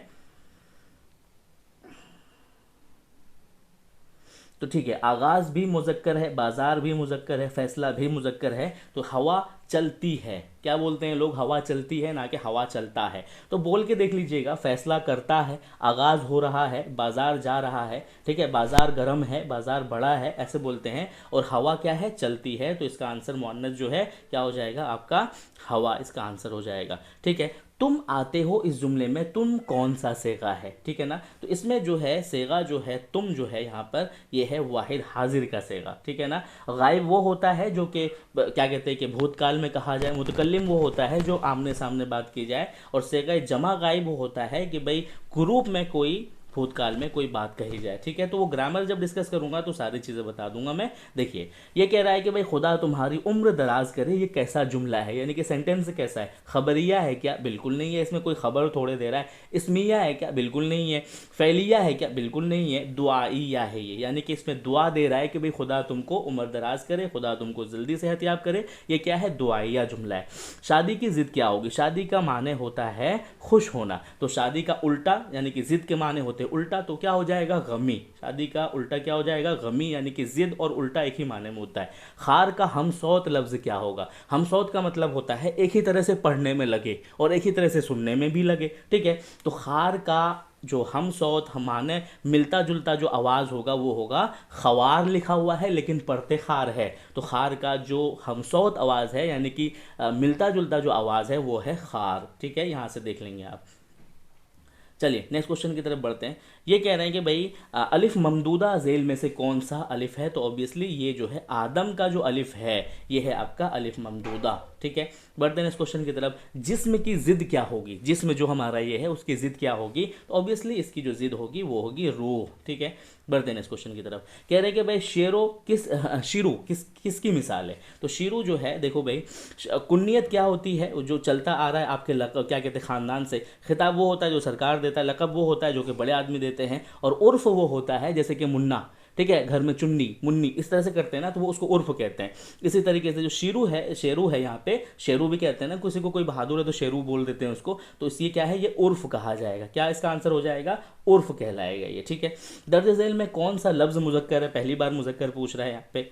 तो ठीक है, आगाज़ भी मुज़क्कर है, बाज़ार भी मुज़क्कर है, फैसला भी मुज़क्कर है, तो हवा चलती है, क्या बोलते हैं लोग, हवा चलती है ना कि हवा चलता है। तो बोल के देख लीजिएगा, फैसला करता है, आगाज़ हो रहा है, बाज़ार जा रहा है, ठीक है, बाज़ार गर्म है, बाज़ार बड़ा है, ऐसे बोलते हैं, और हवा क्या है, चलती है, तो इसका आंसर मुअन्नस जो है क्या हो जाएगा आपका, हवा, इसका आंसर हो जाएगा, ठीक है। तुम आते हो इस जुमले में तुम कौन सा सेगा है, ठीक है ना, तो इसमें जो है सेगा जो है तुम जो है यहाँ पर ये है वाहिद हाजिर का सेगा, ठीक है ना। गायब वो होता है जो कि क्या कहते हैं कि भूतकाल में कहा जाए, मुतकल्लिम वो होता है जो आमने सामने बात की जाए, और सेगा जमा गायब वो होता है कि भाई ग्रुप में कोई भूतकाल में कोई बात कही जाए, ठीक है। तो वो ग्रामर जब डिस्कस करूंगा तो सारी चीज़ें बता दूंगा मैं। देखिए ये कह रहा है कि भाई खुदा तुम्हारी उम्र दराज करे, ये कैसा जुमला है, यानी कि सेंटेंस कैसा है, खबरिया है क्या, बिल्कुल नहीं है, इसमें कोई खबर थोड़े दे रहा है। इसमिया है क्या, बिल्कुल नहीं है। फैलिया है क्या, बिल्कुल नहीं है। दुआइया है ये, यानी कि इसमें दुआ दे रहा है कि भाई खुदा तुमको उम्र दराज करे, खुदा तुमको जल्दी सेहतयाब करे, ये क्या है, दुआइया जुमला है। शादी की जिद क्या होगी, शादी का माने होता है खुश होना, तो शादी का उल्टा यानी कि जिद के माने होते उल्टा, तो क्या हो जाएगा, गमी। शादी का उल्टा क्या हो जाएगा, गमी, यानी कि जिद और उल्टा एक ही माने में होता है। खार का हमसौत लफ्ज क्या होगा, हमसौत का मतलब होता है एक ही तरह से पढ़ने में लगे और एक ही तरह से सुनने में भी लगे, ठीक है। तो खार का जो हमसौत माने मिलता जुलता जो आवाज़ होगा वो होगा, खवार लिखा हुआ है लेकिन पढ़ते खार है, तो खार का जो हमसौत आवाज़ है यानी कि मिलता जुलता जो आवाज़ है वो है खार, ठीक है, यहाँ से देख लेंगे आप। चलिए नेक्स्ट क्वेश्चन की तरफ बढ़ते हैं। ये कह रहे हैं कि भाई अलिफ ममदूदा झेल में से कौन सा अलिफ है, तो ऑब्वियसली ये जो है आदम का जो अलिफ है ये है आपका अलिफ ममदूदा, ठीक है। बढ़ते हैं इस क्वेश्चन की तरफ। जिस्म की जिद क्या होगी, जिस्म जो हमारा ये है उसकी जिद क्या होगी, तो ऑब्वियसली इसकी जो जिद होगी वो होगी रूह, ठीक है। बढ़ते हैं इस क्वेश्चन की तरफ। कह रहे हैं कि भाई शीरू किसकी मिसाल है, तो शीरू जो है देखो भाई, कुन्नियत क्या होती है, जो चलता आ रहा है आपके क्या कहते हैं खानदान से, खिताब वो होता है जो सरकार देता है, लकब वो होता है जो कि बड़े आदमी देते हैं, और उर्फ वो होता है जैसे कि मुन्ना, ठीक है, घर में चुन्नी मुन्नी इस तरह से करते हैं ना, तो वो उसको उर्फ कहते हैं। इसी तरीके से जो शेरू है यहाँ पे, शेरू भी कहते हैं ना, किसी को कोई बहादुर है तो शेरू बोल देते हैं उसको, तो इसलिए क्या है, ये उर्फ कहा जाएगा। क्या इसका आंसर हो जाएगा, उर्फ कहलाएगा ये, ठीक है। दर्ज झेल में कौन सा लफ्ज मुजक्कर है, पहली बार मुजक्कर पूछ रहा है यहाँ पे।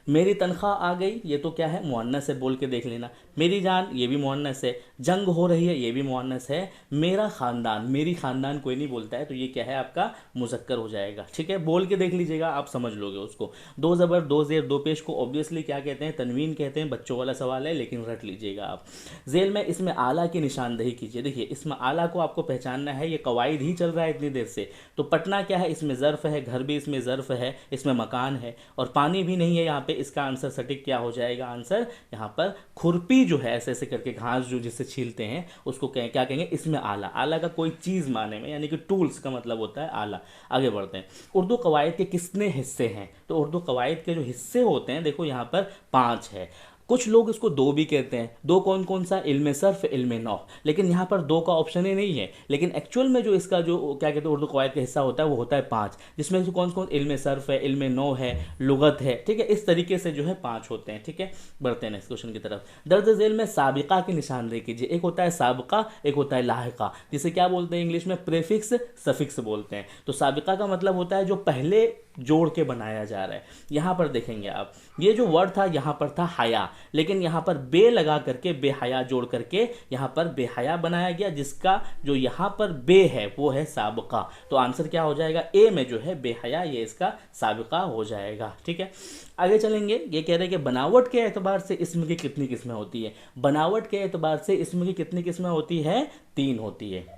मेरी तनख्वाह आ गई, ये तो क्या है, मुअन्नस है, बोल के देख लेना। मेरी जान, ये भी मुअन्नस है। जंग हो रही है, ये भी मुअन्नस है। मेरा ख़ानदान, मेरी ख़ानदान कोई नहीं बोलता है, तो ये क्या है आपका मुज़क्कर हो जाएगा, ठीक है। बोल के देख लीजिएगा, आप समझ लोगे उसको। दो ज़बर दो ज़ेर दो पेश को ऑब्वियसली क्या कहते हैं, तनवीन कहते हैं। बच्चों वाला सवाल है लेकिन रट लीजिएगा आप। झेल में इसमें आला की निशानदेही कीजिए। देखिए इसमें आला को आपको पहचानना है, ये कवायद ही चल रहा है इतनी देर से। तो पटना क्या है, इसमें ज़र्फ़ है, घर भी इसमें ज़र्फ़ है, इसमें मकान है और पानी भी नहीं है यहाँ पे। इसका आंसर सटीक क्या हो जाएगा, आंसर यहाँ पर खुरपी जो है ऐसे ऐसे करके घास जो जिससे छीलते हैं उसको क्या कहेंगे, इसमें आला। आला का कोई चीज़ माने में, यानी कि टूल्स का मतलब होता है आला। आगे बढ़ते हैं। उर्दू कवायद के कितने हिस्से हैं, तो उर्दू कवायद के जो हिस्से होते हैं देखो यहाँ पर 5 है। कुछ लोग इसको 2 भी कहते हैं। 2 कौन कौन सा, इल्म सर्फ, इल्म नौ, लेकिन यहाँ पर 2 का ऑप्शन ही नहीं है। लेकिन एक्चुअल में जो इसका जो क्या कहते हैं उर्दू कवायद का हिस्सा होता है वो होता है 5, जिसमें से कौन कौन, इल्म सर्फ है, इल्म नौ है, लुगत है, ठीक है। इस तरीके से जो है 5 होते हैं, ठीक है। बढ़ते हैं नेक्स्ट क्वेश्चन की तरफ। दर्ज झेल में साबिका की निशानदेही कीजिए। एक होता है साबिका, एक होता है लाहिका, जिसे क्या बोलते हैं इंग्लिश में, प्रेफिक्स सफिक्स बोलते हैं। तो साबिका का मतलब होता है जो पहले जोड़ के बनाया जा रहा है। यहाँ पर देखेंगे आप, ये जो वर्ड था यहाँ पर था हया, लेकिन यहाँ पर बे लगा करके बेहया जोड़ करके यहाँ पर बेहया बनाया गया, जिसका जो यहाँ पर बे है वो है साबिका। तो आंसर क्या हो जाएगा, ए में जो है बेहया, ये इसका साबिका हो जाएगा, ठीक है। आगे चलेंगे। ये कह रहे हैं कि बनावट के एतबार से इसम की कितनी किस्में होती है। बनावट के एतबार से इसम की कितनी किस्में होती है, 3 होती है।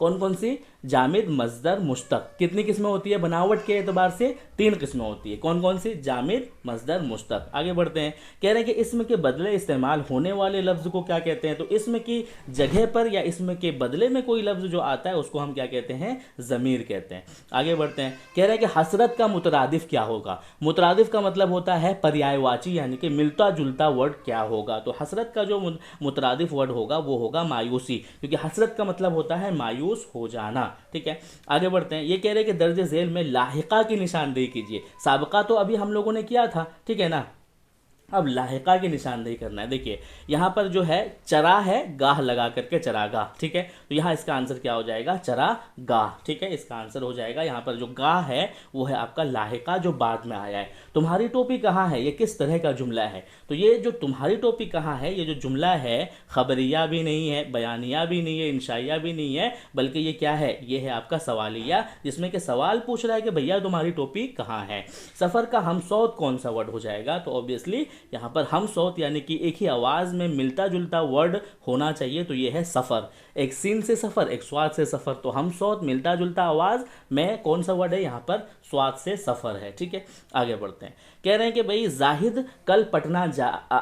कौन कौन सी, जामिद, मजदर, मुश्तक। कितनी किस्में होती है, बनावट के एतबार से 3 किस्में होती है। कौन कौन सी, जामिद, मजदर, मुश्तक। आगे बढ़ते हैं। कह रहे हैं कि इसम के बदले इस्तेमाल होने वाले लफ्ज़ को क्या कहते हैं, तो इसम की जगह पर या इसम के बदले में कोई लफ्ज़ जो आता है उसको हम क्या कहते हैं, ज़मीर कहते हैं। आगे बढ़ते हैं। कह रहे हैं कि हसरत का मुतरादिफ क्या होगा। मुतरादिफ का मतलब होता है पर्यायवाची, यानी कि मिलता जुलता वर्ड क्या होगा। तो हसरत का जो मुतरादिफ वर्ड होगा वो होगा मायूसी, क्योंकि हसरत का मतलब होता है मायूस हो जाना, ठीक है। आगे बढ़ते हैं। ये कह रहे हैं कि दर्ज झेल में लाहिका की निशानदेही कीजिए। साबिका तो अभी हम लोगों ने किया था, ठीक है ना। अब लाहिका की निशानदेही करना है। देखिए यहाँ पर जो है चरा है, गाह लगा करके चरागाह, ठीक है। तो यहाँ इसका आंसर क्या हो जाएगा, चरागाह, ठीक है। इसका आंसर हो जाएगा, यहाँ पर जो गाह है वो है आपका लाहिका, जो बाद में आया है। तुम्हारी टोपी कहाँ है, ये किस तरह का जुमला है। तो ये जो तुम्हारी टोपी कहाँ है, ये जो जुमला है खबरिया भी नहीं है, बयानिया भी नहीं है, इंशाइया भी नहीं है, बल्कि ये क्या है, ये है आपका सवालिया, जिसमें कि सवाल पूछ रहा है कि भैया तुम्हारी टोपी कहाँ है। सफ़र का हमसौत कौन सा वर्ड हो जाएगा, तो ऑब्वियसली यहाँ पर हम सौत यानी कि एक ही आवाज़ में मिलता जुलता वर्ड होना चाहिए, तो ये है सफ़र। एक सीन से सफ़र, एक स्वाद से सफ़र, तो हम सौत मिलता जुलता आवाज़ में कौन सा वर्ड है, यहाँ पर स्वाद से सफ़र है, ठीक है। आगे बढ़ते हैं। कह रहे हैं कि भाई जाहिद कल पटना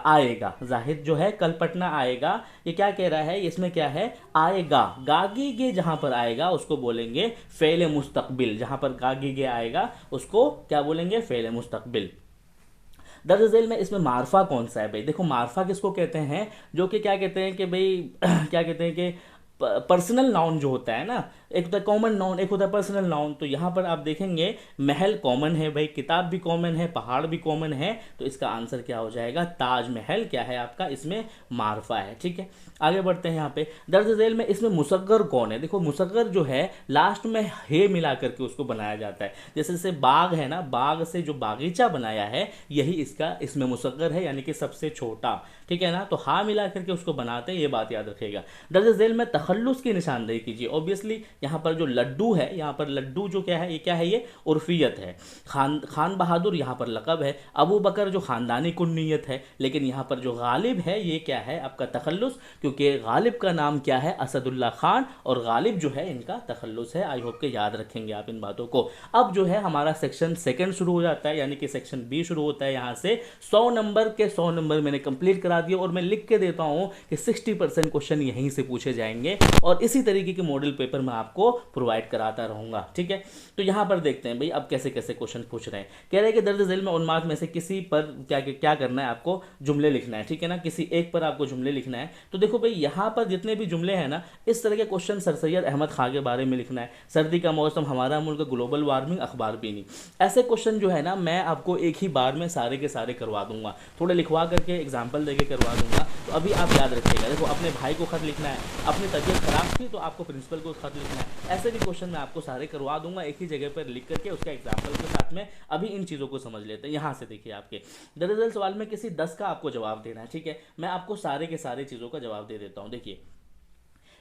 आएगा। जाहिद जो है कल पटना आएगा, ये क्या कह रहा है, इसमें क्या है, आएगा। गागी गे जहाँ पर आएगा उसको बोलेंगे फ़ेल मुस्तकबिल। जहाँ पर गागी गे आएगा उसको क्या बोलेंगे, फ़ेल मुस्तकबिल। दर्ज झेल में इसमें मारफा कौन सा है भाई। देखो मारफा किसको कहते हैं, जो कि क्या कहते हैं कि भाई क्या कहते हैं कि पर्सनल नाउन जो होता है ना, एक होता है कॉमन नाउन, एक होता है पर्सनल नाउन। तो यहाँ पर आप देखेंगे महल कॉमन है भाई, किताब भी कॉमन है, पहाड़ भी कॉमन है, तो इसका आंसर क्या हो जाएगा, ताजमहल क्या है आपका, इसमें मारफा है, ठीक है। आगे बढ़ते हैं। यहाँ पे दर्ज झेल में इसमें मुसग्गर कौन है। देखो मुसग्गर जो है लास्ट में हे मिला करके उसको बनाया जाता है। जैसे जैसे बाग है ना, बाग से जो बागीचा बनाया है यही इसका इसमें मुसग्गर है, यानी कि सबसे छोटा, ठीक है ना। तो हा मिला करके उसको बनाते हैं, ये बात याद रखिएगा। दर्ज झेल में तखल्लुस की निशानदेही कीजिए। ऑब्वियसली यहाँ पर जो लड्डू है, यहाँ पर लड्डू जो क्या है, ये क्या है, ये उर्फियत है। खान बहादुर यहाँ पर लक़ब है। अबू बकर जो ख़ानदानी कुन्नियत है, लेकिन यहाँ पर जो गालिब है ये क्या है आपका तखल्लुस, क्योंकि गालिब का नाम क्या है, असदुल्ला खान, और गालिब जो है इनका तखल्लुस है। आई होप के याद रखेंगे आप इन बातों को। अब जो है हमारा सेक्शन सेकंड शुरू हो जाता है, यानी कि सेक्शन बी शुरू होता है। यहाँ से 100 नंबर के 100 नंबर मैंने कंप्लीट करा दिए, और मैं लिख के देता हूँ कि 60% क्वेश्चन यहीं से पूछे जाएंगे, और इसी तरीके के मॉडल पेपर मैं आपको आपको प्रोवाइड कराता रहूँगा। ठीक है, तो यहाँ पर देखते हैं भाई अब कैसे कैसे क्वेश्चन पूछ रहे हैं। कह रहे हैं कि दर्ज झेल में उन्माद में से किसी पर क्या क्या करना है, आपको जुमले लिखना है। ठीक है ना, किसी एक पर आपको जुमले लिखना है। तो देखो भाई यहाँ पर जितने भी जुमले हैं ना, इस तरह के क्वेश्चन सर सैयद अहमद खां के बारे में लिखना है, सर्दी का मौसम, हमारा मुल्क, ग्लोबल वार्मिंग, अखबार बीनी, ऐसे क्वेश्चन जो है ना मैं आपको एक ही बार में सारे के सारे करवा दूंगा, थोड़े लिखवा करके एग्जाम्पल देके करवा दूंगा। तो अभी आप याद रखिएगा, देखो अपने भाई को खत लिखना है, अपनी तबीयत खराब थी तो आपको प्रिंसिपल को खत लिखना है, ऐसे भी क्वेश्चन मैं आपको सारे करवा दूंगा एक ही जगह पर लिख करके उसका एग्जाम्पल के साथ में। अभी इन चीज़ों को समझ लेते हैं। यहाँ से देखिए आपके दरअसल सवाल में किसी 10 का आपको जवाब देना है। ठीक है, मैं आपको सारे के सारे चीज़ों का जवाब दे देता हूँ। देखिए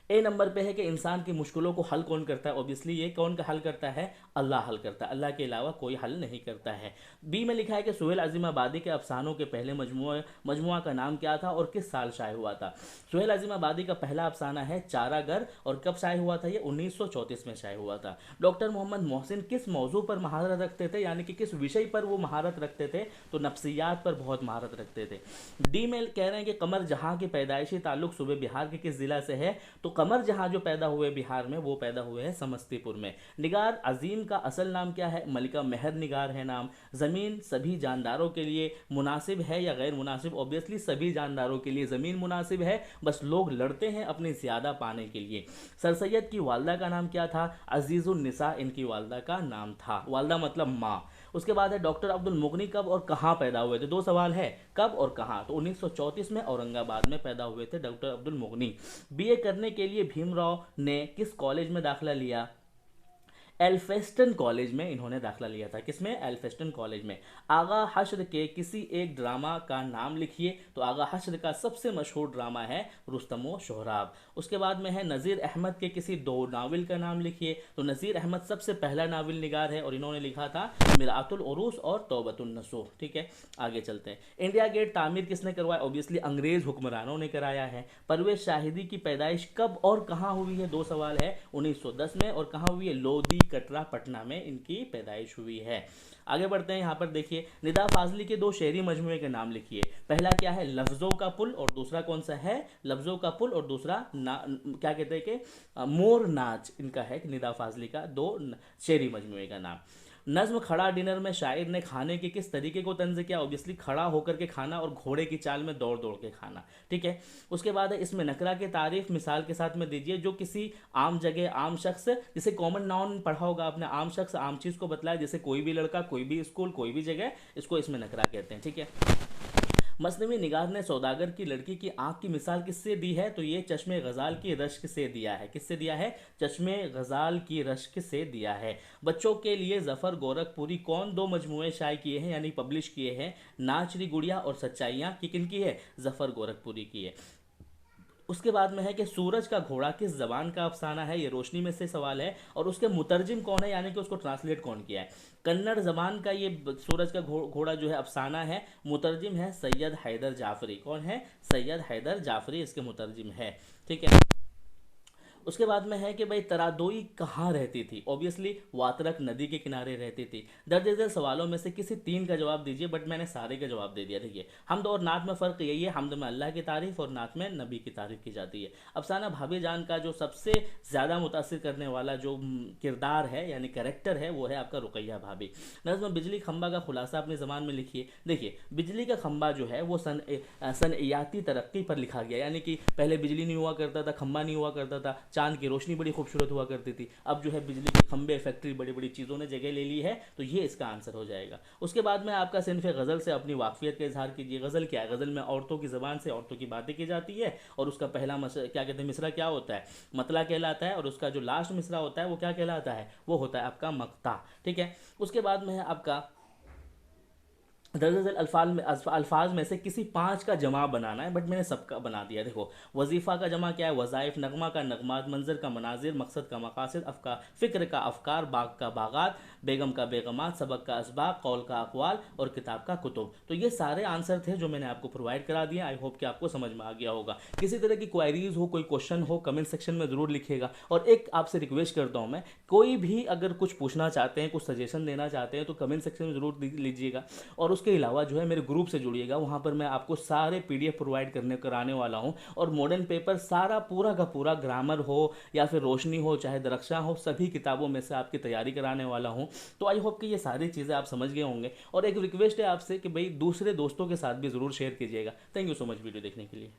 ए नंबर पे है कि इंसान की मुश्किलों को हल कौन करता है। ऑब्वियसली ये कौन का हल करता है, अल्लाह हल करता है, अल्लाह के अलावा कोई हल नहीं करता है। बी में लिखा है कि सुहेल अजीम आबादी के अफसानों के पहले मजमुआ का नाम क्या था और किस साल शाये हुआ था। सुहेल अजीम आबादी का पहला अफसाना है चारागर, और कब शाये हुआ था, ये 1934 में शाये हुआ था। डॉक्टर मोहम्मद मोहसिन किस मौजू पर महारत रखते थे, यानी कि किस विषय पर वो महारत रखते थे, तो नफ्सियात पर बहुत महारत रखते थे। डी में कह रहे हैं कि कमर जहां की पैदाइशी ताल्लुक सूबे बिहार के किस जिला से है, तो कमर जहां जो पैदा हुए बिहार में, वो पैदा हुए हैं समस्तीपुर में। निगार अजीम का असल नाम क्या है, मलिका मेहर निगार है नाम। जमीन सभी जानदारों के लिए मुनासिब है या गैर मुनासिब, ऑब्वियसली सभी जानदारों के लिए जमीन मुनासिब है, बस लोग लड़ते हैं अपने ज्यादा पाने के लिए। सर सैयद की वालदा का नाम क्या था, अजीजुन निसा इनकी वालदा का नाम था, वालदा मतलब माँ। उसके बाद है डॉक्टर अब्दुल मुगनी कब और कहाँ पैदा हुए थे, दो सवाल है, कब और कहाँ, तो 1934 में औरंगाबाद में पैदा हुए थे डॉक्टर अब्दुल मुगनी। बीए करने के लिए भीमराव ने किस कॉलेज में दाखिला लिया, एल्फेस्टन कॉलेज में इन्होंने दाखिला लिया था। किसमें, एल्फेस्टन कॉलेज में। आगा हश्र के किसी एक ड्रामा का नाम लिखिए, तो आगा हश्र का सबसे मशहूर ड्रामा है रुस्तम शोहराब। उसके बाद में है नज़ीर अहमद के किसी दो नावल का नाम लिखिए, तो नज़ीर अहमद सबसे पहला नावल निगार है और इन्होंने लिखा था मिरातुल उरूस और तौबतुन नसूह। ठीक है, आगे चलते हैं। इंडिया गेट तामीर किसने करवाया, ऑब्वियसली अंग्रेज हुक्मरानों ने कराया है। परवेज शाहिदी की पैदाइश कब और कहाँ हुई है, दो सवाल है, 1910 में, और कहाँ हुई है, लोधी कटरा पटना में इनकी पैदाइश हुई है। आगे बढ़ते हैं। यहाँ पर देखिए निदा फाजली के दो शेरी मजमूए के नाम लिखिए। पहला क्या है, लफ्जों का पुल, और दूसरा कौन सा है, लफ्जों का पुल, और दूसरा क्या कहते हैं कि मोर नाच इनका है, निदा फाजली का दो शेरी मजमूए का नाम। नज्म खड़ा डिनर में शायर ने खाने के किस तरीके को तंज किया, ऑब्वियसली खड़ा होकर के खाना और घोड़े की चाल में दौड़ दौड़ के खाना। ठीक है, उसके बाद है इसमें नकरा की तारीफ मिसाल के साथ में दीजिए, जो किसी आम जगह आम शख्स, जैसे कॉमन नाउन पढ़ा होगा आपने, आम शख्स आम चीज को बतलाया, जैसे कोई भी लड़का, कोई भी स्कूल, कोई भी जगह, इसको इसमें नकरा कहते हैं। ठीक है, मसनवी निगार ने सौदागर की लड़की की आंख की मिसाल किससे दी है, तो ये चश्मे गजाल की रश्क से दिया है। किससे दिया है, चश्मे गजाल की रश्क से दिया है। बच्चों के लिए जफर गोरखपुरी कौन दो मजमूए शाये किए हैं, यानी पब्लिश किए हैं, नाचरी गुड़िया और सच्चाइयाँ, की किन की है, जफर गोरखपुरी की है। उसके बाद में है कि सूरज का घोड़ा किस जबान का अफसाना है, ये रोशनी में से सवाल है, और उसके मुतरजिम कौन है, यानी कि उसको ट्रांसलेट कौन किया है। कन्नड़ जबान का ये सूरज का घोड़ा जो है अफसाना है, मुतरजिम है सैयद हैदर जाफरी। कौन है, सैयद हैदर जाफरी इसके मुतरजिम है। ठीक है, उसके बाद में है कि भाई तरादोई कहाँ रहती थी, ऑब्वियसली वातरक नदी के किनारे रहती थी। दर्ज झेल सवालों में से किसी तीन का जवाब दीजिए, बट मैंने सारे का जवाब दे दिया। देखिए हमद और नात में फ़र्क यही है, हमद में अल्लाह की तारीफ और नात में नबी की तारीफ की जाती है। अफसाना भाभी जान का जो सबसे ज़्यादा मुतासिर करने वाला जो किरदार है यानी करेक्टर है, वो है आपका रुकैया भाभी। नज़्म बिजली खंबा का खुलासा अपनी ज़बान में लिखिए। देखिए बिजली का खंबा जो है वो सनइयाती तरक्की पर लिखा गया, यानी कि पहले बिजली नहीं हुआ करता था, खंबा नहीं हुआ करता था, चांद की रोशनी बड़ी खूबसूरत हुआ करती थी, अब जो है बिजली के खंबे, फैक्ट्री, बड़ी बड़ी चीज़ों ने जगह ले ली है, तो ये इसका आंसर हो जाएगा। उसके बाद में आपका सिनफ गज़ल से अपनी वाकफियत का इजहार कीजिए। गज़ल क्या है, गज़ल में औरतों की ज़बान से औरतों की बातें की जाती है, और उसका पहला क्या कहते हैं मिसरा क्या होता है, मतला कहलाता है, और उसका जो लास्ट मिसरा होता है वो क्या कहलाता है, वो होता है आपका मक्ता। ठीक है, उसके बाद में है आपका दरअसल अल्फाज में से किसी पांच का जमा बनाना है, बट मैंने सबका बना दिया। देखो वजीफ़ा का जमा क्या है, वज़ाइफ, नगमा का नगमात, मंजर का मनाजिर, मकसद का मकासद, फ़िक्र का अफ़कार, बाग का बागात, बेगम का बेगमात, सबक का असबाक, कौल का अक़वाल और किताब का कुतुब। तो ये सारे आंसर थे जो मैंने आपको प्रोवाइड करा दिए। आई होप कि आपको समझ में आ गया होगा। किसी तरह की क्वायरीज हो, कोई क्वेश्चन हो, कमेंट सेक्शन में ज़रूर लिखिएगा। और एक आपसे रिक्वेस्ट करता हूँ मैं, कोई भी अगर कुछ पूछना चाहते हैं, कुछ सजेशन देना चाहते हैं, तो कमेंट सेक्शन में ज़रूर लीजिएगा। और उसके अलावा जो है मेरे ग्रुप से जुड़िएगा, वहाँ पर मैं आपको सारे PDF प्रोवाइड कराने वाला हूँ। और मॉडर्न पेपर सारा पूरा का पूरा, ग्रामर हो या फिर रोशनी हो चाहे दरक्षा हो, सभी किताबों में से आपकी तैयारी कराने वाला हूँ। तो आई होप कि ये सारी चीज़ें आप समझ गए होंगे। और एक रिक्वेस्ट है आपसे कि भाई दूसरे दोस्तों के साथ भी ज़रूर शेयर कीजिएगा। Thank you so much video देखने के लिए।